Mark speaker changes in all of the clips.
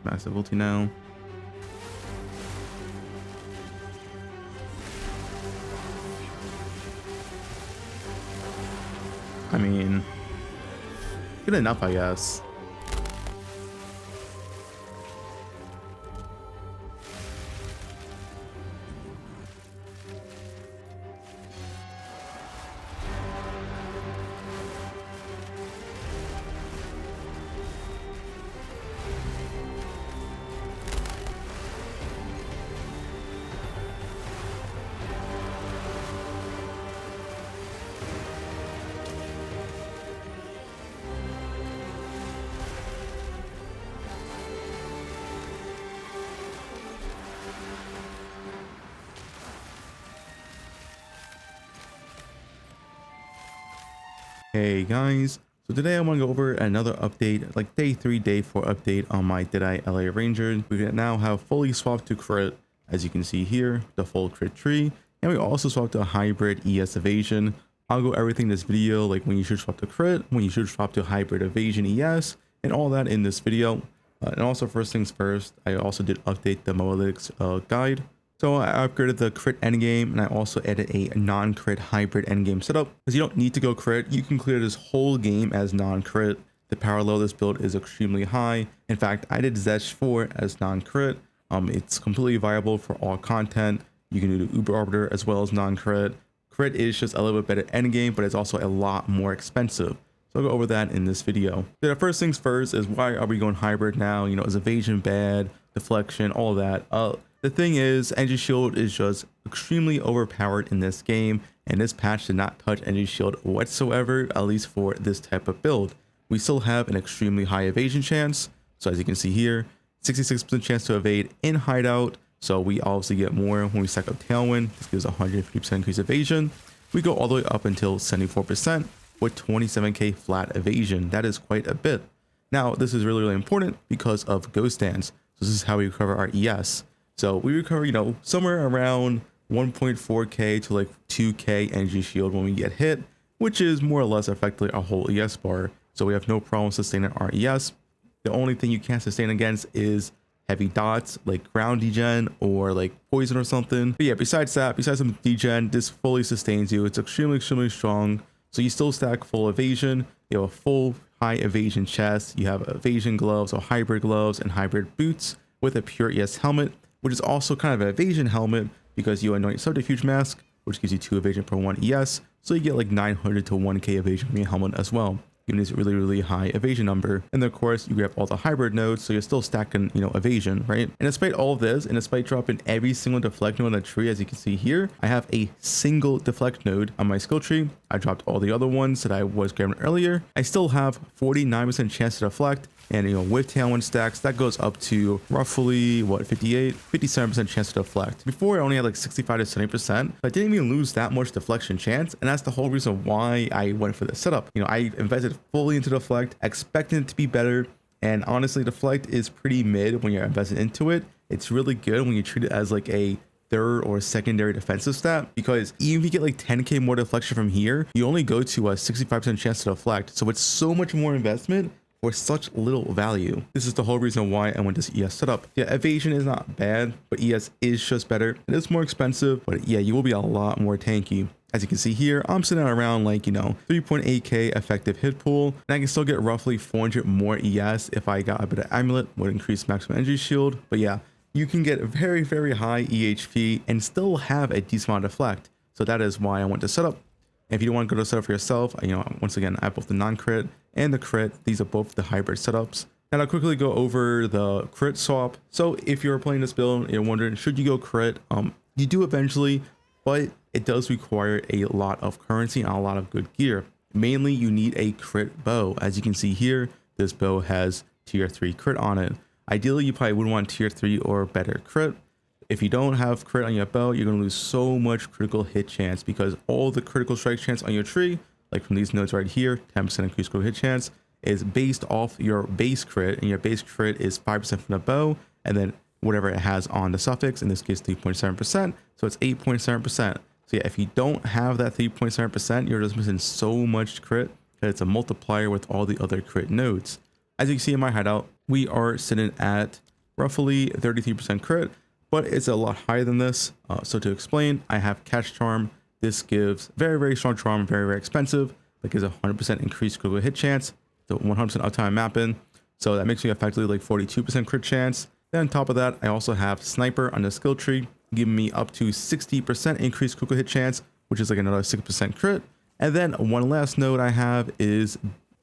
Speaker 1: Massive ulti now. I mean, good enough, I guess. Hey guys, so today I want to go over another update, like day 3, day 4 update on my Deadeye LA Ranger. We now have fully swapped to crit, as you can see here, the full crit tree, and we also swapped to a hybrid ES evasion. I'll go everything in this video, like when you should swap to crit, when you should swap to hybrid evasion ES, and all that in this video. And also, first things first, I also did update the Moelytics guide. So I upgraded the crit endgame, and I also added a non-crit hybrid endgame setup. Because you don't need to go crit, you can clear this whole game as non-crit. The power level of this build is extremely high. In fact, I did Zesh 4 as non-crit. It's completely viable for all content. You can do the Uber Arbiter as well as non-crit. Crit is just a little bit better endgame, but it's also a lot more expensive. So I'll go over that in this video. So the first things first is, why are we going hybrid now? You know, is evasion bad? Deflection, all that. The thing is, Energy Shield is just extremely overpowered in this game, and this patch did not touch Energy Shield whatsoever, at least for this type of build. We still have an extremely high evasion chance. So as you can see here, 66% chance to evade in hideout. So we obviously get more when we stack up Tailwind. This gives 150% increased evasion. We go all the way up until 74% with 27k flat evasion. That is quite a bit. Now, this is really important because of Ghost Dance. So this is how we recover our ES. So we recover, you know, somewhere around 1.4k to like 2k energy shield when we get hit, which is more or less effectively a whole ES bar. So we have no problem sustaining our ES. The only thing you can't sustain against is heavy dots like ground degen or like poison or something. But yeah, besides that, besides some degen, this fully sustains you. It's extremely strong. So you still stack full evasion. You have a full high evasion chest. You have evasion gloves or hybrid gloves and hybrid boots with a pure ES helmet, which is also kind of an evasion helmet because you anoint subterfuge mask, which gives you 2 evasion per 1 ES. So you get like 900 to 1k evasion from your helmet as well, giving this really high evasion number. And then of course you grab all the hybrid nodes, so you're still stacking, you know, evasion, right? And despite all of this, and despite dropping every single deflect node on the tree, as you can see here, I have a single deflect node on my skill tree. I dropped all the other ones that I was grabbing earlier. I still have 49% chance to deflect. And, you know, with Tailwind stacks, that goes up to roughly, what, 57% chance to deflect. Before, I only had like 65 to 70%, but I didn't even lose that much deflection chance. And that's the whole reason why I went for this setup. You know, I invested fully into deflect, expecting it to be better. And honestly, deflect is pretty mid when you're invested into it. It's really good when you treat it as like a third or secondary defensive stat, because even if you get like 10k more deflection from here, you only go to a 65% chance to deflect. So it's so much more investment for such little value. This is the whole reason why I went this ES setup. Yeah, evasion is not bad, but ES is just better. It is more expensive, but yeah, you will be a lot more tanky. As you can see here, I'm sitting around like, you know, 3.8k effective hit pool, and I can still get roughly 400 more ES if I got a bit of amulet, would increase maximum energy shield. But yeah, you can get very high EHP and still have a decent amount of deflect. So that is why I went to setup. And if you don't want to go to setup for yourself, you know, once again, I have both the non-crit and the crit. These are both the hybrid setups. And I'll quickly go over the crit swap. So if you're playing this build and you're wondering, should you go crit? You do eventually, but it does require a lot of currency and a lot of good gear. Mainly, you need a crit bow. As you can see here, this bow has tier 3 crit on it. Ideally, you probably would want tier 3 or better crit. If you don't have crit on your bow, you're going to lose so much critical hit chance, because all the critical strike chance on your tree, like from these nodes right here, 10% increased critical hit chance, is based off your base crit, and your base crit is 5% from the bow, and then whatever it has on the suffix, in this case 3.7%, so it's 8.7%. So yeah, if you don't have that 3.7%, you're just missing so much crit that it's a multiplier with all the other crit nodes. As you can see in my hideout, we are sitting at roughly 33% crit, but it's a lot higher than this. So to explain, I have Catch Charm. This gives very, very strong charm, very, very expensive. That gives a 100% increased critical hit chance, so 100% uptime mapping. So that makes me effectively like 42% crit chance. Then on top of that, I also have Sniper on the skill tree, giving me up to 60% increased critical hit chance, which is like another 6% crit. And then one last node I have is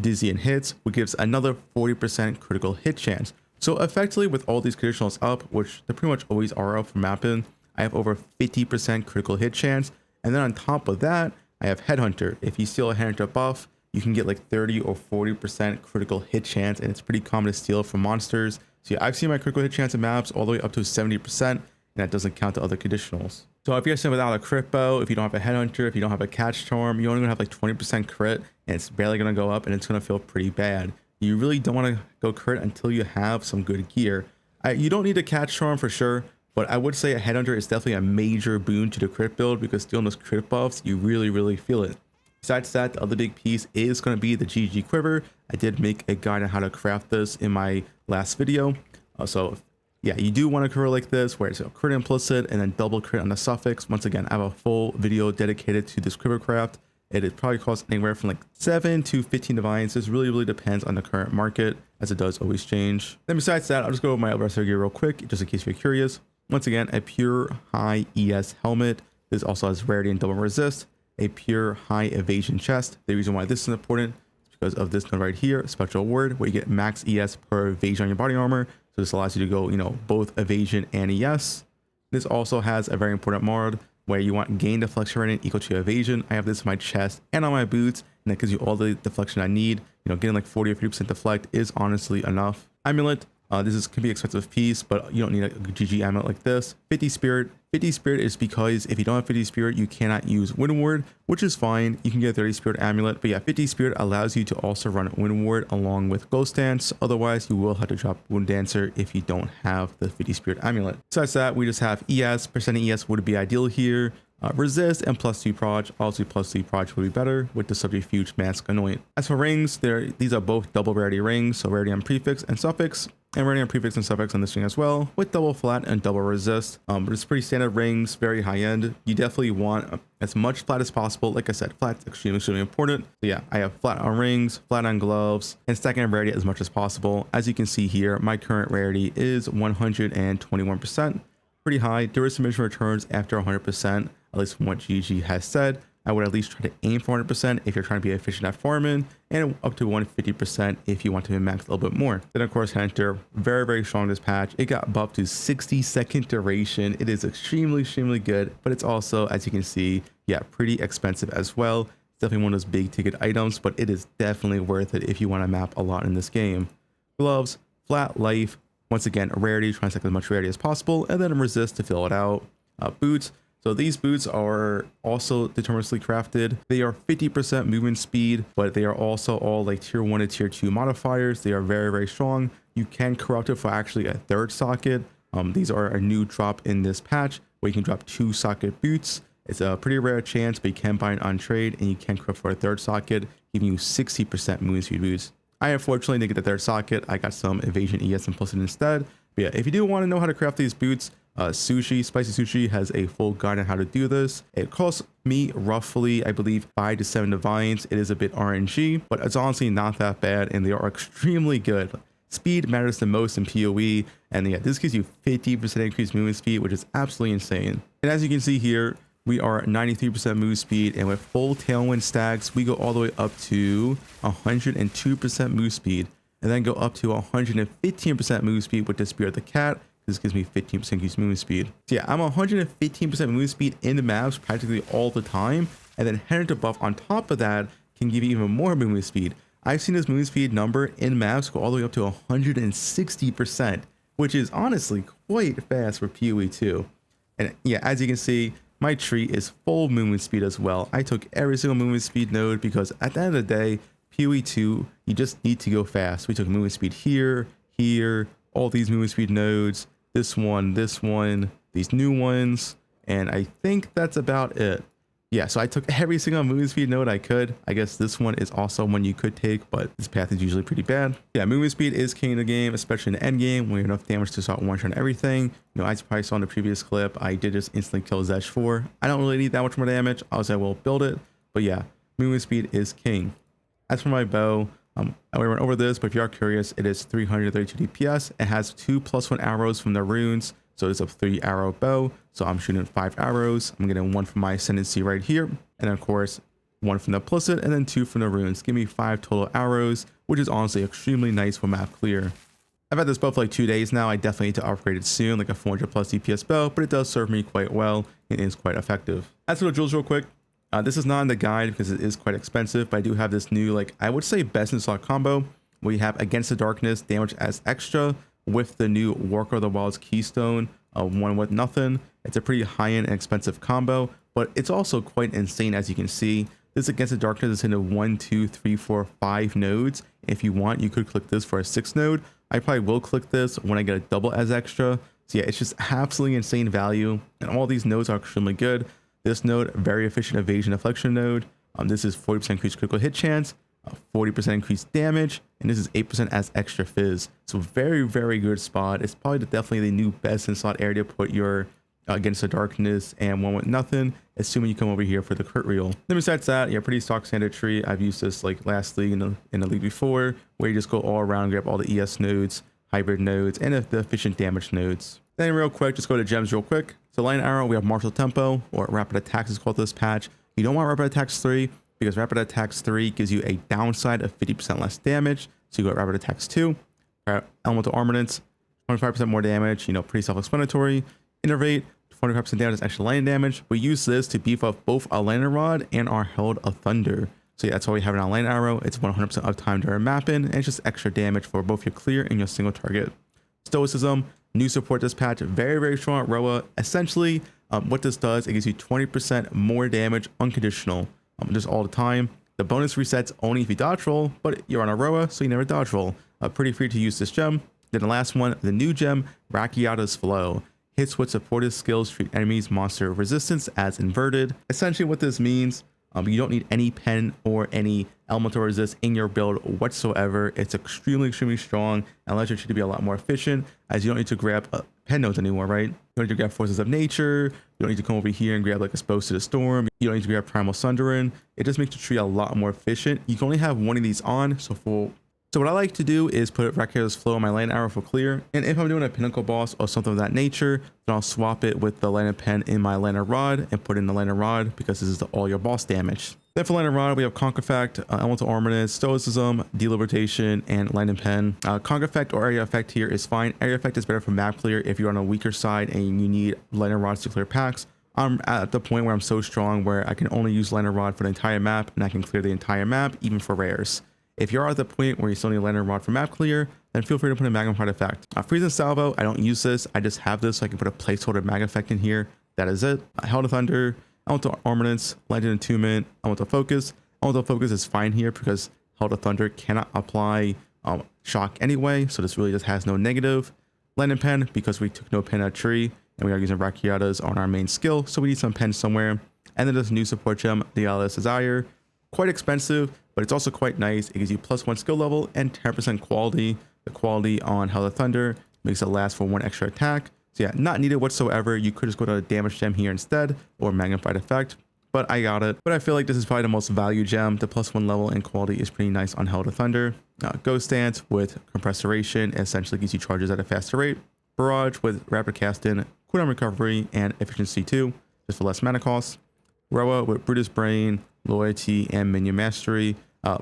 Speaker 1: Dizzy and Hits, which gives another 40% critical hit chance. So effectively with all these conditionals up, which they pretty much always are up for mapping, I have over 50% critical hit chance. And then on top of that, I have Headhunter. If you steal a Headhunter buff, you can get like 30 or 40% critical hit chance, and it's pretty common to steal from monsters. So yeah, I've seen my critical hit chance in maps all the way up to 70%, and that doesn't count the other conditionals. So if you're sitting without a crit bow, if you don't have a Headhunter, if you don't have a Catch Charm, you're only gonna have like 20% crit, and it's barely gonna go up, and it's gonna feel pretty bad. You really don't want to go crit until you have some good gear. You don't need a Catch Charm for sure, but I would say a Headhunter is definitely a major boon to the crit build, because stealing those crit buffs, you really, really feel it. Besides that, the other big piece is going to be the GG Quiver. I did make a guide on how to craft this in my last video. So yeah, you do want a quiver like this, where it's a crit implicit and then double crit on the suffix. Once again, I have a full video dedicated to this quiver craft. It probably costs anywhere from like 7 to 15 divines. This really depends on the current market, as it does always change. Then besides that, I'll just go over my rest of the gear real quick, just in case you're curious. Once again, a pure high ES helmet. This also has rarity and double resist. A pure high evasion chest. The reason why this is important is because of this node right here, special word, where you get max ES per evasion on your body armor. So this allows you to go, both evasion and ES. This also has a very important mod where you want gain deflection rating equal to evasion. I have this in my chest and on my boots, and that gives you all the deflection I need. Getting like 40 or 50% deflect is honestly enough. Amulet. This can be an expensive piece, but you don't need a GG amulet like this. 50 Spirit. 50 Spirit is because if you don't have 50 Spirit, you cannot use Wind Ward, which is fine. You can get a 30 Spirit amulet, but yeah, 50 Spirit allows you to also run Wind Ward along with Ghost Dance. Otherwise, you will have to drop Wound Dancer if you don't have the 50 Spirit amulet. Besides that, we just have ES. Percent ES would be ideal here. Resist and +2 proj. Also +3 proj would be better with the Subterfuge Mask Anoint. As for rings, these are both double rarity rings, so rarity on prefix and suffix, and rarity on prefix and suffix on this ring as well, with double flat and double resist. But it's pretty standard rings, very high end. You definitely want as much flat as possible. Like I said, flat's extremely important. So yeah, I have flat on rings, flat on gloves, and stacking rarity as much as possible. As you can see here, my current rarity is 121%. Pretty high. Duration returns after 100%, at least from what GG has said. I would at least try to aim for 100% if you're trying to be efficient at farming, and up to 150% if you want to max a little bit more. Then of course, Hunter, very strong this patch. It got buffed to 60-second duration. It is extremely good, but it's also, as you can see, yeah, pretty expensive as well. It's definitely one of those big ticket items, but it is definitely worth it if you want to map a lot in this game. Gloves, flat life. Once again, rarity, trying to stack as much rarity as possible, and then resist to fill it out. Boots. So these boots are also deterministically crafted. They are 50% movement speed, but they are also all like tier 1 to tier 2 modifiers. They are very strong. You can corrupt it for actually a third socket. These are a new drop in this patch where you can drop 2 socket boots. It's a pretty rare chance, but you can buy it on trade, and you can corrupt for a third socket, giving you 60% movement speed boots. I unfortunately didn't get the third socket. I got some evasion ES implicit instead. But yeah, if you do want to know how to craft these boots, Spicy Sushi has a full guide on how to do this. It costs me roughly, I believe, 5 to 7 divines. It is a bit RNG, but it's honestly not that bad, and they are extremely good. Speed matters the most in PoE, and yeah, this gives you 50% increased movement speed, which is absolutely insane. And as you can see here, we are 93% move speed, and with full tailwind stacks, we go all the way up to 102% move speed, and then go up to 115% move speed with the Spirit of the Cat. This gives me 15% increased movement speed. So yeah, I'm 115% movement speed in the maps practically all the time, and then Headhunter buff on top of that can give you even more movement speed. I've seen this movement speed number in maps go all the way up to 160%, which is honestly quite fast for PoE 2. And yeah, as you can see, my tree is full movement speed as well. I took every single movement speed node because at the end of the day, PoE 2, you just need to go fast. We took movement speed here, all these movement speed nodes, this one, these new ones, and I think that's about it. Yeah, so I took every single movement speed node I could. I guess this one is also one you could take, but this path is usually pretty bad. Yeah, movement speed is king of the game, especially in the end game when you have enough damage to start one-shot everything. You know, I probably saw in the previous clip, I did just instantly kill Zesh 4. I don't really need that much more damage. I was able to build it, but yeah, movement speed is king. As for my bow, I already went over this, but if you are curious, it is 332 DPS. It has 2 +1 arrows from the runes. So it's a 3 arrow bow. So I'm shooting 5 arrows. I'm getting 1 from my ascendancy right here. And of course, 1 from the implicit and then 2 from the runes. Give me 5 total arrows, which is honestly extremely nice for map clear. I've had this bow for like 2 days now. I definitely need to upgrade it soon, like a 400 plus DPS bow, but it does serve me quite well and is quite effective. As for the jewels real quick, this is not in the guide because it is quite expensive, but I do have this new, like, I would say best in slot combo where you have Against the Darkness damage as extra with the new Walker of the Wild's Keystone, 1 with nothing. It's a pretty high-end and expensive combo, but it's also quite insane as you can see. This Against the Darkness is into 1, 2, 3, 4, 5 nodes. If you want, you could click this for a 6 node. I probably will click this when I get a double as extra. So yeah, it's just absolutely insane value, and all these nodes are extremely good. This node, very efficient evasion deflection node. This is 40% increased critical hit chance, 40% increased damage, and this is 8% as extra fizz. So very, very good spot. It's probably definitely the new best in slot area to put your Against the Darkness and 1 with nothing, assuming you come over here for the crit reel. Then besides that, yeah, pretty stock standard tree. I've used this like last league in the league before, where you just go all around, grab all the ES nodes, hybrid nodes, and the efficient damage nodes. Then real quick, just go to gems real quick. So line arrow, we have martial tempo, or rapid attacks is called this patch. You don't want rapid attacks 3 because rapid attacks 3 gives you a downside of 50% less damage. So you go rapid attacks 2. Elemental armaments, 25% more damage, you know, pretty self-explanatory. Innervate, 25% damage is extra lightning damage. We use this to beef up both our lightning rod and our Herald of Thunder. So yeah, that's why we have it on lightning arrow. It's 100% uptime during mapping, and it's just extra damage for both your clear and your single target. Stoicism, new support this patch, very, very strong at Roa. Essentially, what this does, it gives you 20% more damage unconditional, just all the time. The bonus resets only if you dodge roll, but you're on a Roa, so you never dodge roll. Pretty free to use this gem. Then the last one, the new gem, Rakiata's Flow. Hits with supportive skills treat enemies monster resistance as inverted. Essentially what this means, you don't need any pen or any elemental resist in your build whatsoever. It's extremely, extremely strong and allows you to be a lot more efficient, as you don't need to grab pen nodes anymore, right? You don't need to grab Forces of Nature. You don't need to come over here and grab like Exposed to the Storm. You don't need to grab Primal Sunderin. It just makes the tree a lot more efficient. You can only have one of these on, so what I like to do is put Rakiata's Flow on my lightning arrow for clear. And if I'm doing a pinnacle boss or something of that nature, then I'll swap it with the lightning pen in my lightning rod and put in the lightning rod because this is all your boss damage. Then for lightning rod, we have Conk Effect, Elemental Armament, Stoicism, Deliberation, and lightning pen. Conk Effect or Area Effect here is fine. Area Effect is better for map clear if you're on a weaker side and you need lightning rods to clear packs. I'm at the point where I'm so strong where I can only use lightning rod for the entire map, and I can clear the entire map even for rares. If you're at the point where you still need a lightning rod for map clear, then feel free to put a magnified effect. Freezing Salvo, I don't use this. I just have this so I can put a placeholder mag effect in here. That is it. Herald of Thunder, Elemental Armaments, Legend Attunement, Elemental Focus. Elemental Focus is fine here because Herald of Thunder cannot apply shock anyway, so this really just has no negative. Lightning Pen, because we took no pen at tree, and we are using Rakiata's on our main skill, so we need some pen somewhere. And then this new support gem, the Alice Desire. Quite expensive, but it's also quite nice. It gives you +1 skill level and 10% quality. The quality on Herald of Thunder makes it last for 1 extra attack. So yeah, not needed whatsoever. You could just go to a damage gem here instead, or magnified effect, but I got it. But I feel like this is probably the most value gem. The +1 level and quality is pretty nice on Herald of Thunder. Ghost Dance with Compressoration essentially gives you charges at a faster rate. Barrage with Rapid Casting, cooldown recovery, and efficiency 2, just for less mana cost. Roa with Brutus Brain, Loyalty, and Minion Mastery.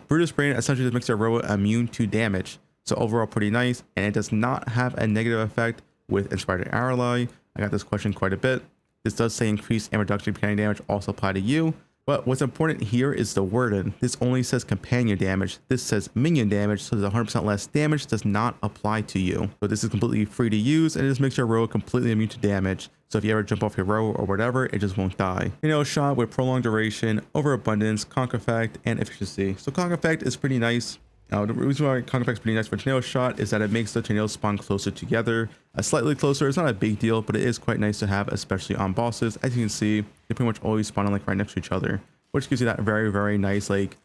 Speaker 1: Brutus Brain essentially just makes your Roa immune to damage. So overall pretty nice, and it does not have a negative effect with Inspired Ally. I got this question quite a bit. This does say increased and reduction of companion damage also apply to you. But what's important here is the wording. This only says companion damage. This says minion damage, so there's 100% less damage does not apply to you. So this is completely free to use, and it just makes your Roa completely immune to damage. So if you ever jump off your Roa or whatever, it just won't die. You know, shot with prolonged duration, overabundance, Conk Effect, and efficiency. So Conk Effect is pretty nice. Now, the reason why Conquer Effect's pretty nice for tornado shot is that it makes the tornadoes spawn closer together. Slightly closer, it's not a big deal, but it is quite nice to have, especially on bosses. As you can see, they pretty much always spawn like right next to each other, which gives you that very, very nice like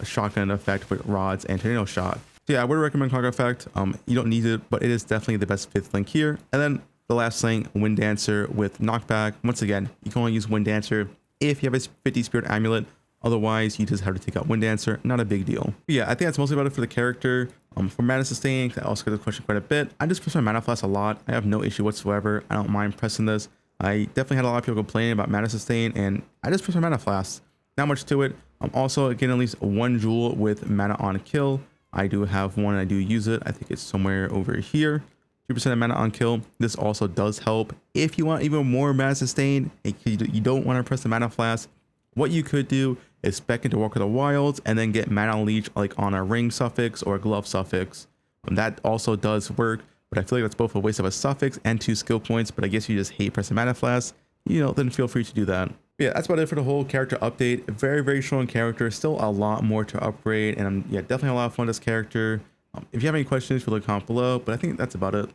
Speaker 1: shotgun effect with rods and tornado shot. So yeah, I would recommend Conquer Effect. You don't need it, but it is definitely the best 5th link here. And then the last link, Wind Dancer with knockback. Once again, you can only use Wind Dancer if you have a 50 Spirit Amulet. Otherwise, you just have to take out Wind Dancer. Not a big deal. But yeah, I think that's mostly about it for the character. For mana sustain, I also get this question quite a bit. I just press my mana flask a lot. I have no issue whatsoever. I don't mind pressing this. I definitely had a lot of people complaining about mana sustain, and I just press my mana flask. Not much to it. I'm also getting at least 1 jewel with mana on kill. I do have one and I do use it. I think it's somewhere over here. 2% of mana on kill. This also does help if you want even more mana sustain. You don't want to press the mana flask. What you could do is spec into Walk of the Wilds and then get mana leech like on a ring suffix or a glove suffix. That also does work, but I feel like that's both a waste of a suffix and 2 skill points. But I guess you just hate pressing mana flask. Then feel free to do that. But yeah, that's about it for the whole character update. Very, very strong character. Still a lot more to upgrade, and I'm definitely a lot of fun with this character. If you have any questions, feel free to comment below. But I think that's about it.